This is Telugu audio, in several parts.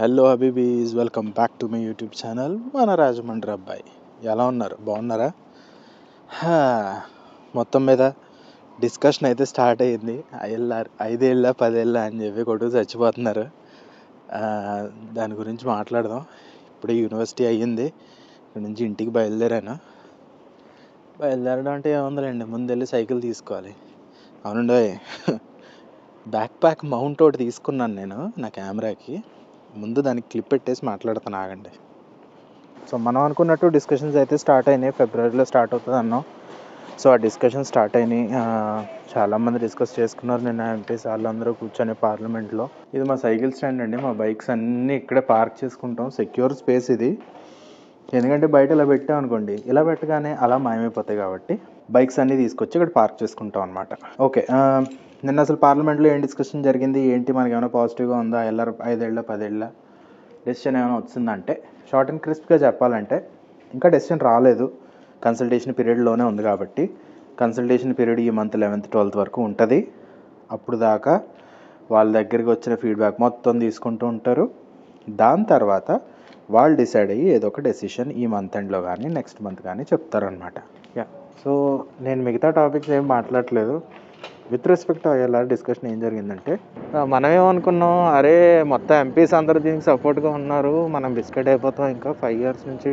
హలో హబీబీస్, welcome back to my YouTube channel మన రాజమండ్రి అబ్బాయి. ఎలా ఉన్నారు? బాగున్నారా? హా, మొత్తం మీద డిస్కషన్ అయితే స్టార్ట్ అయ్యింది. 5 ఏళ్ళ 10 ఏళ్ళ అని చెప్పి కొట్టుకు చచ్చిపోతున్నారు. దాని గురించి మాట్లాడదాం. ఇప్పుడు యూనివర్సిటీ అయ్యింది, ఇక్కడ నుంచి ఇంటికి బయలుదేరడం అంటే ఏముందండి, ముందెళ్ళి సైకిల్ తీసుకోవాలి. అవునండి, బ్యాక్ ప్యాక్ మౌంట్ ఒకటి తీసుకున్నాను నేను నా కెమెరాకి. ముందు దానికి క్లిప్ పెట్టేసి మాట్లాడుతాను, ఆగండి. సో మనం అనుకున్నట్టు డిస్కషన్స్ అయితే స్టార్ట్ అయినాయి. ఫిబ్రవరిలో స్టార్ట్ అవుతుంది అన్నాం. సో ఆ డిస్కషన్ స్టార్ట్ అయినాయి. చాలామంది డిస్కస్ చేసుకున్నారు. నిన్న ఎంపీస్ వాళ్ళందరూ కూర్చొని పార్లమెంట్లో. ఇది మా సైకిల్ స్టాండ్ అండి. మా బైక్స్ అన్నీ ఇక్కడే పార్క్ చేసుకుంటాం. సెక్యూర్ స్పేస్ ఇది. ఎందుకంటే బయట ఇలా పెట్టాం అనుకోండి, ఇలా పెట్టగానే అలా మాయమైపోతాయి. కాబట్టి బైక్స్ అన్నీ తీసుకొచ్చి ఇక్కడ పార్క్ చేసుకుంటాం అనమాట. ఓకే, నిన్న అసలు పార్లమెంట్లో ఏం డిస్కషన్ జరిగింది, ఏంటి, మనకి ఏమైనా పాజిటివ్గా ఉందా, 5 ఏళ్ళ 10 ఏళ్ళ డెసిషన్ ఏమైనా వచ్చిందంటే, షార్ట్ అండ్ క్రిస్ప్గా చెప్పాలంటే ఇంకా డెసిషన్ రాలేదు. కన్సల్టేషన్ పీరియడ్లోనే ఉంది. కాబట్టి కన్సల్టేషన్ పీరియడ్ ఈ మంత్ 11th 12th వరకు ఉంటుంది. అప్పుడు దాకా వాళ్ళ దగ్గరికి వచ్చిన ఫీడ్బ్యాక్ మొత్తం తీసుకుంటూ ఉంటారు. దాని తర్వాత వాళ్ళు డిసైడ్ అయ్యి ఏదో ఒక డెసిషన్ ఈ మంత్ ఎండ్లో కానీ నెక్స్ట్ మంత్ కానీ చెప్తారనమాట. సో నేను మిగతా టాపిక్స్ ఏం మాట్లాడట్లేదు. విత్ రెస్పెక్ట్ అయ్యేలా డిస్కషన్ ఏం జరిగిందంటే, మనం ఏమనుకున్నాం, అరే మొత్తం ఎంపీస్ అందరూ దీనికి సపోర్ట్గా ఉన్నారు, మనం బిస్కెట్ అయిపోతాం, ఇంకా 5 years నుంచి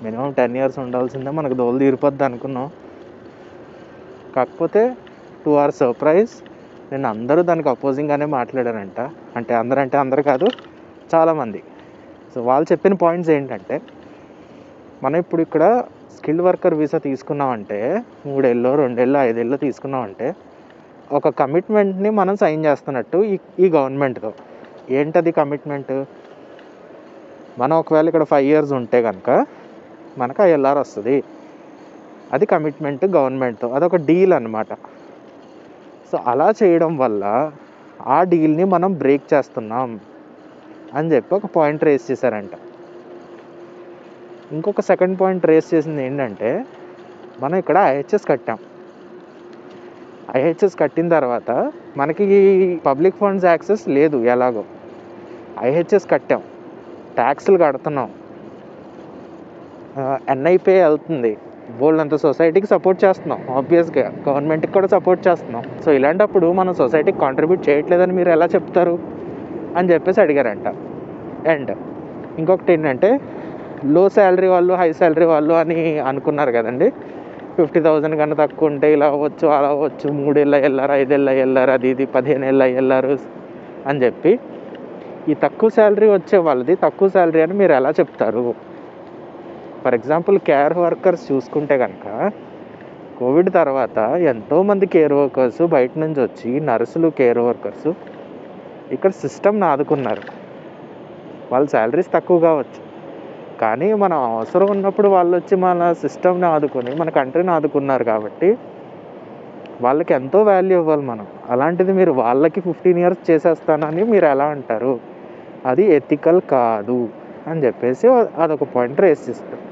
మినిమం 10 years ఉండాల్సిందే, మనకు దోలు తీరిపోద్ది అనుకున్నాం. కాకపోతే టు అవర్ సర్ప్రైజ్ నేను అందరూ దానికి అపోజింగ్గానే మాట్లాడారంట. అంటే అందరూ కాదు, చాలామంది. సో వాళ్ళు చెప్పిన పాయింట్స్ ఏంటంటే, మనం ఇప్పుడు ఇక్కడ స్కిల్డ్ వర్కర్ వీసా తీసుకున్నామంటే 3 ఏళ్ళు 2 ఏళ్ళు 5 ఏళ్ళు తీసుకున్నామంటే ఒక కమిట్మెంట్ని మనం సైన్ చేస్తున్నట్టు ఈ గవర్నమెంట్తో. ఏంటది కమిట్మెంట్? మనం ఒకవేళ ఇక్కడ 5 years ఉంటే కనుక మనకు ILR వస్తుంది. అది కమిట్మెంట్ గవర్నమెంట్తో, అదొక డీల్ అనమాట. సో అలా చేయడం వల్ల ఆ డీల్ని మనం బ్రేక్ చేస్తున్నాం అని చెప్పి ఒక పాయింట్ రేస్ చేశారంట. ఇంకొక సెకండ్ పాయింట్ రేస్ చేసింది ఏంటంటే, మనం ఇక్కడ IHS కట్టాం. IHS కట్టిన తర్వాత మనకి పబ్లిక్ ఫండ్స్ యాక్సెస్ లేదు. ఎలాగో IHS కట్టాం, ట్యాక్స్లు కడుతున్నాం, NIPay వెళ్తుంది, బోల్డ్ అంత సొసైటీకి సపోర్ట్ చేస్తున్నాం, ఆబ్వియస్గా గవర్నమెంట్కి కూడా సపోర్ట్ చేస్తున్నాం. సో ఇలాంటప్పుడు మనం సొసైటీకి కాంట్రిబ్యూట్ చేయట్లేదని మీరు ఎలా చెప్తారు అని చెప్పేసి అడిగారంట. అండ్ ఇంకొకటి ఏంటంటే, లో శాలరీ వాళ్ళు హై శాలరీ వాళ్ళు అని అనుకున్నారు కదండి. 50,000 కన్నా తక్కువ ఉంటే ఇలా అవ్వచ్చు, అలా అవ్వచ్చు, 3 ఏళ్ళ ILR 5 ఏళ్ళ ILR అది ఇది 15 ఏళ్ళ ILR అని చెప్పి, ఈ తక్కువ శాలరీ వచ్చే వాళ్ళది తక్కువ శాలరీ అని మీరు ఎలా చెప్తారు? ఫర్ ఎగ్జాంపుల్ కేర్ వర్కర్స్ చూసుకుంటే కనుక, కోవిడ్ తర్వాత ఎంతోమంది కేర్ వర్కర్స్ బయట నుంచి వచ్చి, నర్సులు, కేర్ వర్కర్స్ ఇక్కడ సిస్టమ్ని ఆదుకున్నారు. వాళ్ళ శాలరీస్ తక్కువ కావచ్చు, కానీ మనం అవసరం ఉన్నప్పుడు వాళ్ళు వచ్చి మన సిస్టమ్ని ఆదుకొని మన కంట్రీని ఆదుకున్నారు. కాబట్టి వాళ్ళకి ఎంతో వాల్యూ ఇవ్వాలి మనం. అలాంటిది మీరు వాళ్ళకి 15 years చేసేస్తానని మీరు ఎలా అంటారు? అది ఎథికల్ కాదు అని చెప్పేసి అదొక పాయింట్ రేస్ చేస్తారు.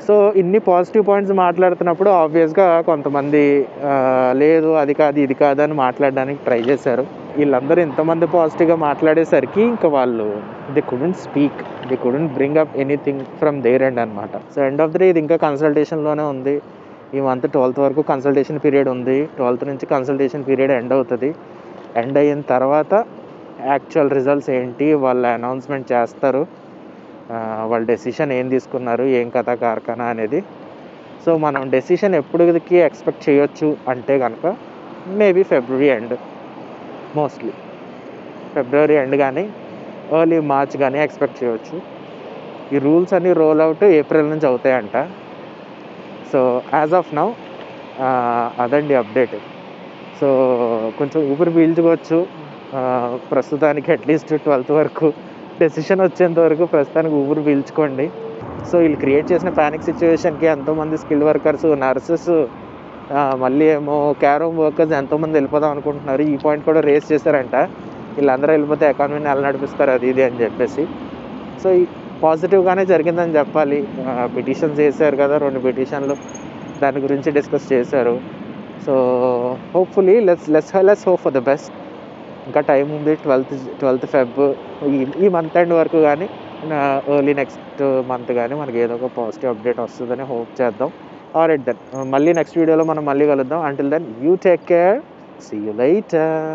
సో ఇన్ని పాజిటివ్ పాయింట్స్ మాట్లాడుతున్నప్పుడు ఆబ్వియస్గా కొంతమంది లేదు అది కాదు ఇది కాదు అని మాట్లాడడానికి ట్రై చేశారు. వీళ్ళందరూ ఇంతమంది పాజిటివ్గా మాట్లాడేసరికి ఇంకా వాళ్ళు they couldn't speak, they couldn't bring up anything from their end అనమాట. So end of the day ఇది ఇంకా కన్సల్టేషన్లోనే ఉంది. ఈ మంత్ 12th వరకు కన్సల్టేషన్ పీరియడ్ ఉంది. 12th నుంచి కన్సల్టేషన్ పీరియడ్ ఎండ్ అవుతుంది. ఎండ్ అయిన తర్వాత యాక్చువల్ రిజల్ట్స్ ఏంటి వాళ్ళు అనౌన్స్మెంట్ చేస్తారు. వాళ్ళ డెసిషన్ ఏం తీసుకున్నారు, ఏం కథ కార్ఖానా అనేది. సో మనం డెసిషన్ ఎప్పటికి ఎక్స్పెక్ట్ చేయొచ్చు అంటే కనుక మేబీ ఫిబ్రవరి ఎండ్, మోస్ట్లీ ఫిబ్రవరి ఎండ్ కానీ ఎర్లీ మార్చ్ కానీ ఎక్స్పెక్ట్ చేయవచ్చు. ఈ రూల్స్ అన్నీ రోల్ అవుట్ ఏప్రిల్ నుంచి అవుతాయంట. సో యాజ్ ఆఫ్ నౌ అదండి అప్డేట్. సో కొంచెం ఊపిరి పీల్చుకోవచ్చు ప్రస్తుతానికి. అట్లీస్ట్ 12th వరకు డెసిషన్ వచ్చేంత వరకు ప్రస్తుతానికి ఊపిరి పీల్చుకోండి. సో వీళ్ళు క్రియేట్ చేసిన ప్యానిక్ సిచ్యువేషన్కి ఎంతోమంది స్కిల్డ్ వర్కర్స్, నర్సెస్, మళ్ళీ ఏమో కేర్ హోమ్ వర్కర్స్ ఎంతోమంది వెళ్ళిపోదాం అనుకుంటున్నారు. ఈ పాయింట్ కూడా రేస్ చేశారంట, వీళ్ళందరూ వెళ్ళిపోతే ఎకానమీని ఎలా నడిపిస్తారు అది ఇది అని చెప్పేసి. సో ఈ పాజిటివ్గానే జరిగిందని చెప్పాలి. పిటిషన్స్ వేసారు కదా, 2 పిటిషన్లు, దాని గురించి డిస్కస్ చేశారు. So hopefully let's hope for the best. ఇంకా టైం ఉంది. 12th ఫెబ్ ఈ మంత్ ఎండ్ వరకు కానీ ఎర్లీ నెక్స్ట్ మంత్ కానీ మనకి ఏదో ఒక పాజిటివ్ అప్డేట్ వస్తుందని హోప్ చేద్దాం. ఆల్రైట్ దెన్, మళ్ళీ నెక్స్ట్ వీడియోలో మనం మళ్ళీ కలుద్దాం. Until then you take care, see you lighter.